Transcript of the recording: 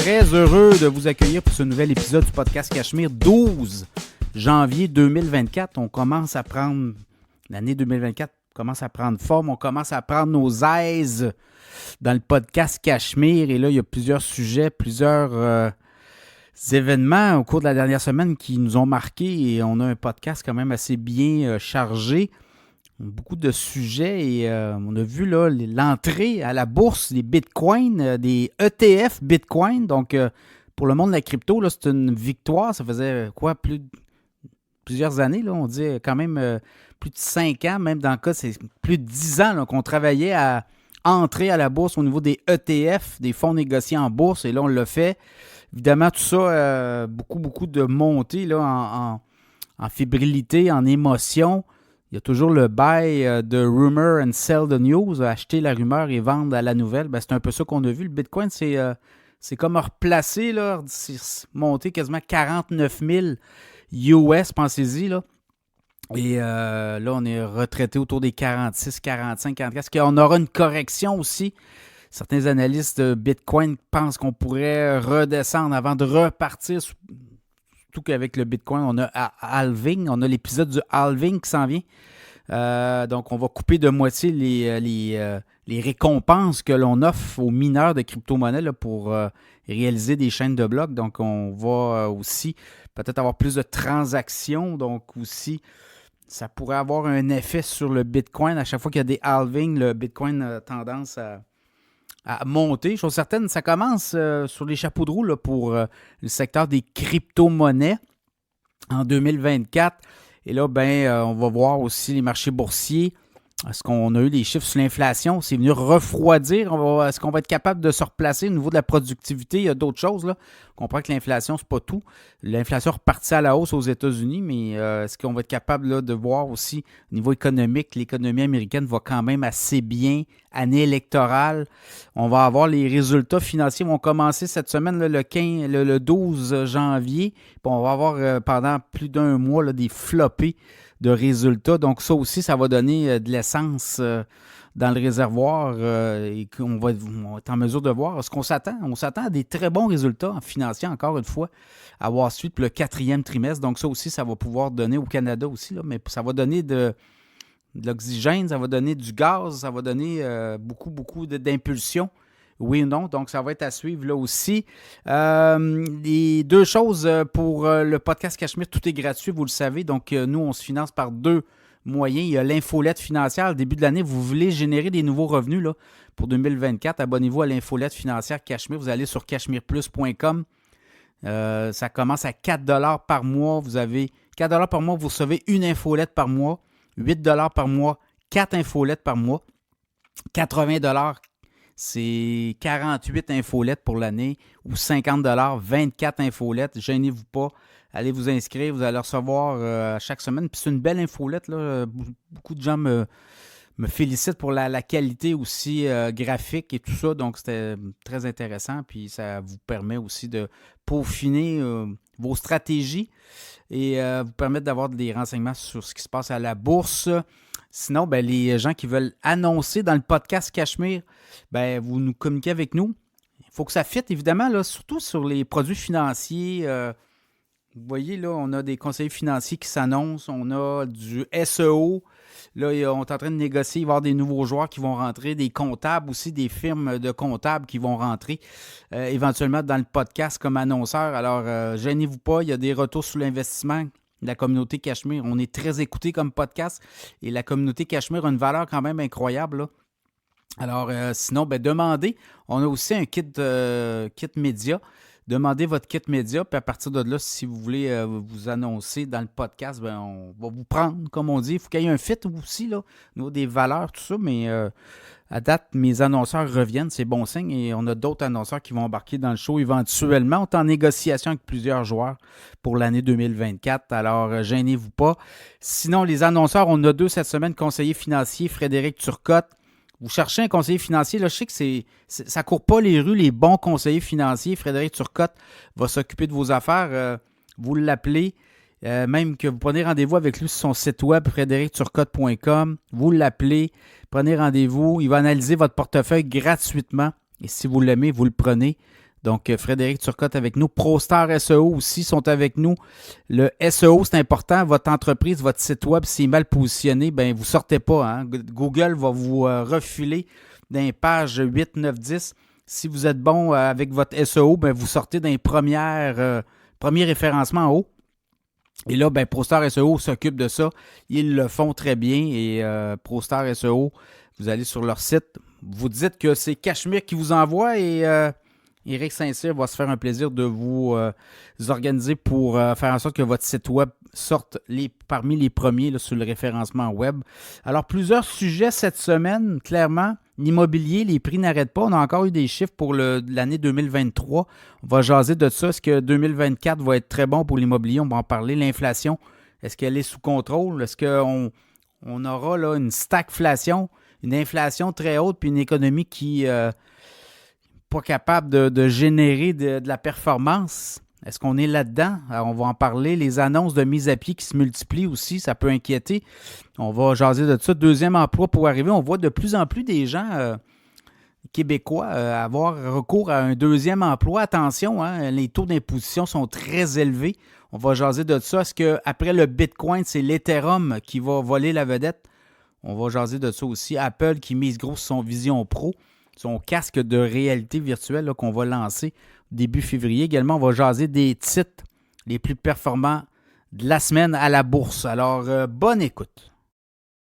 très heureux de vous accueillir pour ce nouvel épisode du podcast Cachemire, 12 janvier 2024. On commence à prendre, l'année 2024 commence à prendre forme, on commence à prendre nos aises dans le podcast Cachemire. Et là, il y a plusieurs sujets, plusieurs événements au cours de la dernière semaine qui nous ont marqués et on a un podcast quand même assez bien chargé. Beaucoup de sujets et on a vu là, l'entrée à la bourse des bitcoins, des ETF bitcoin. Donc, pour le monde de la crypto, là, c'est une victoire. Ça faisait plusieurs années, là, on dit quand même plus de 5 ans, même dans le cas, c'est plus de 10 ans là, qu'on travaillait à entrer à la bourse au niveau des ETF, des fonds négociés en bourse. Et là, on l'a fait. Évidemment, tout ça, beaucoup de montées là, en fébrilité, en émotion. Il y a toujours le buy de rumor and sell the news, acheter la rumeur et vendre à la nouvelle. Ben, c'est un peu ça qu'on a vu. Le Bitcoin, c'est comme replacé, là, c'est monté quasiment 49 000 US, pensez-y. Là. Et là, on est retraité autour des 46, 45, 44. Est-ce qu'on aura une correction aussi? Certains analystes de Bitcoin pensent qu'on pourrait redescendre avant de repartir. Surtout qu'avec le Bitcoin, on a halving, on a l'épisode du halving qui s'en vient. Donc, on va couper de moitié les récompenses que l'on offre aux mineurs de crypto-monnaies là, pour réaliser des chaînes de blocs. Donc, on va aussi peut-être avoir plus de transactions. Donc, aussi, ça pourrait avoir un effet sur le Bitcoin. À chaque fois qu'il y a des halvings, le Bitcoin a tendance à monter. Chose certaine, ça commence sur les chapeaux de roue là, pour le secteur des crypto-monnaies en 2024. Et là, on va voir aussi les marchés boursiers. Est-ce qu'on a eu des chiffres sur l'inflation? C'est venu refroidir. Est-ce qu'on va être capable de se replacer au niveau de la productivité? Il y a d'autres choses. Là. On comprend que l'inflation, c'est pas tout. L'inflation est repartie à la hausse aux États-Unis, mais est-ce qu'on va être capable là, de voir aussi au niveau économique, l'économie américaine va quand même assez bien. Année électorale. On va avoir les résultats financiers vont commencer cette semaine, là, le 12 janvier. Puis on va avoir pendant plus d'un mois là, des floppés de résultats. Donc, ça aussi, ça va donner de l'essence dans le réservoir et qu'on va être en mesure de voir ce qu'on s'attend. On s'attend à des très bons résultats en financier, encore une fois, à Wall Street pour le 4e trimestre. Donc, ça aussi, ça va pouvoir donner au Canada aussi, là, mais ça va donner de l'oxygène, ça va donner du gaz, ça va donner beaucoup d'impulsion. Oui ou non? Donc, ça va être à suivre là aussi. Les deux choses pour le podcast Cachemire, tout est gratuit, vous le savez. Donc, nous, on se finance par deux moyens. Il y a l'infolette financière. Au début de l'année, vous voulez générer des nouveaux revenus là, pour 2024. Abonnez-vous à l'infolette financière Cachemire. Vous allez sur cachemireplus.com. Ça commence à 4$ par mois. Vous avez 4$ par mois, vous recevez une infolette par mois. 8$ par mois, 4 infolettes par mois. 80$, c'est 48 infolettes pour l'année ou 50$, 24 infolettes. Gênez-vous pas. Allez vous inscrire, vous allez recevoir chaque semaine. Puis c'est une belle infolette. Là. Beaucoup de gens me félicitent pour la qualité aussi graphique et tout ça. Donc, c'était très intéressant. Puis ça vous permet aussi de peaufiner vos stratégies et vous permettre d'avoir des renseignements sur ce qui se passe à la bourse. Sinon, les gens qui veulent annoncer dans le podcast Cachemire, vous nous communiquez avec nous. Il faut que ça fitte, évidemment, là, surtout sur les produits financiers. Vous voyez, là, on a des conseillers financiers qui s'annoncent. On a du SEO. Là, on est en train de négocier. Il va y avoir des nouveaux joueurs qui vont rentrer, des comptables aussi, des firmes de comptables qui vont rentrer éventuellement dans le podcast comme annonceurs. Alors, gênez-vous pas, il y a des retours sur l'investissement de la communauté Cachemire. On est très écouté comme podcast et la communauté Cachemire a une valeur quand même incroyable. Là. Alors, sinon, demandez. On a aussi un kit média. Demandez votre kit média, puis à partir de là, si vous voulez vous annoncer dans le podcast, on va vous prendre, comme on dit. Il faut qu'il y ait un fit aussi, là, au niveau des valeurs, tout ça, mais à date, mes annonceurs reviennent, c'est bon signe, et on a d'autres annonceurs qui vont embarquer dans le show éventuellement. On est en négociation avec plusieurs joueurs pour l'année 2024, alors gênez-vous pas. Sinon, les annonceurs, on a 2 cette semaine, conseiller financier Frédéric Turcotte. Vous cherchez un conseiller financier, là, je sais que ça ne court pas les rues, les bons conseillers financiers. Frédéric Turcotte va s'occuper de vos affaires. Vous l'appelez, même que vous prenez rendez-vous avec lui sur son site web, frédéricturcotte.com. Vous l'appelez, prenez rendez-vous. Il va analyser votre portefeuille gratuitement. Et si vous l'aimez, vous le prenez. Donc, Frédéric Turcotte avec nous. ProStar SEO aussi sont avec nous. Le SEO, c'est important. Votre entreprise, votre site web, s'il est mal positionné, ben vous ne sortez pas. Hein? Google va vous refiler dans les pages 8, 9, 10. Si vous êtes bon avec votre SEO, ben vous sortez dans les premiers référencements en haut. Et là, ben, ProStar SEO s'occupe de ça. Ils le font très bien. Et ProStar SEO, vous allez sur leur site, vous dites que c'est Cachemire qui vous envoie et Éric Saint-Cyr va se faire un plaisir de vous organiser pour faire en sorte que votre site web sorte parmi les premiers là, sur le référencement web. Alors, plusieurs sujets cette semaine, clairement. L'immobilier, les prix n'arrêtent pas. On a encore eu des chiffres pour l'année 2023. On va jaser de ça. Est-ce que 2024 va être très bon pour l'immobilier? On va en parler. L'inflation, est-ce qu'elle est sous contrôle? Est-ce qu'on aura là, une stagflation, une inflation très haute, puis une économie qui n'est pas capable de générer de la performance? Est-ce qu'on est là-dedans? Alors, on va en parler. Les annonces de mise à pied qui se multiplient aussi, ça peut inquiéter. On va jaser de ça. Deuxième emploi pour arriver. On voit de plus en plus des gens québécois avoir recours à un deuxième emploi. Attention, hein, les taux d'imposition sont très élevés. On va jaser de ça. Est-ce qu'après le Bitcoin, c'est l'Ethereum qui va voler la vedette? On va jaser de ça aussi. Apple qui mise gros sur son Vision Pro, son casque de réalité virtuelle là, qu'on va lancer début février. Également, on va jaser des titres les plus performants de la semaine à la bourse. Alors, bonne écoute.